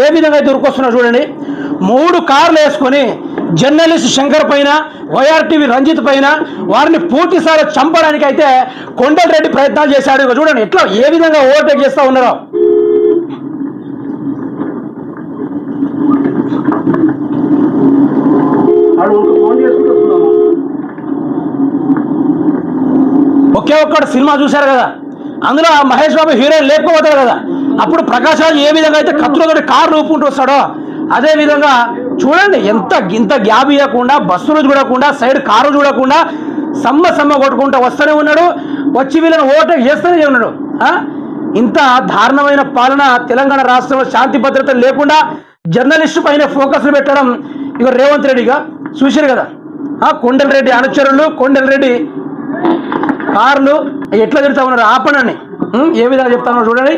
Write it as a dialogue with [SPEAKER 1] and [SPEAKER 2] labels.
[SPEAKER 1] ఏ విధంగా అయితే ఉరుకొస్తున్నా చూడండి. 3 కార్లు వేసుకొని జర్నలిస్ట్ శంకర్ పైన, వైఆర్టీవీ రంజిత్ పైన వారిని పూర్తిసారి చంపడానికి అయితే కొండలరెడ్డి ప్రయత్నాలు చేశాడు. ఇక చూడండి ఎట్లా ఏ విధంగా ఓవర్టేక్ చేస్తూ ఉన్నారో. ఒకే ఒక్కడు సినిమా చూశారు కదా, అందులో మహేష్ బాబు హీరోయిన్ లేకపోతాడు కదా, అప్పుడు ప్రకాష్ రాజ్ ఏ విధంగా అయితే కత్తులతోటి కార్లు ఊపుకుంటూ వస్తాడో అదే విధంగా చూడండి ఇంత గ్యాప్ ఇవ్వకుండా, బస్సులు చూడకుండా, సైడ్ కారు చూడకుండా సమ్మ కొట్టుకుంటూ వస్తూనే ఉన్నాడు. వచ్చి వీళ్ళని ఓవర్టేక్ చేస్తూనే ఉన్నాడు. ఇంత దారుణమైన పాలన తెలంగాణ రాష్ట్రంలో శాంతి భద్రతలు లేకుండా జర్నలిస్టు పైన ఫోకస్లు పెట్టడం ఇక రేవంత్ రెడ్డిగా చూశారు కదా. కొండలరెడ్డి అనుచరులు, కొండలరెడ్డి కార్లు ఎట్లా తిరుగుతా ఉన్నారు, ఆపణని ఏ విధంగా చెప్తా ఉన్నారు చూడండి.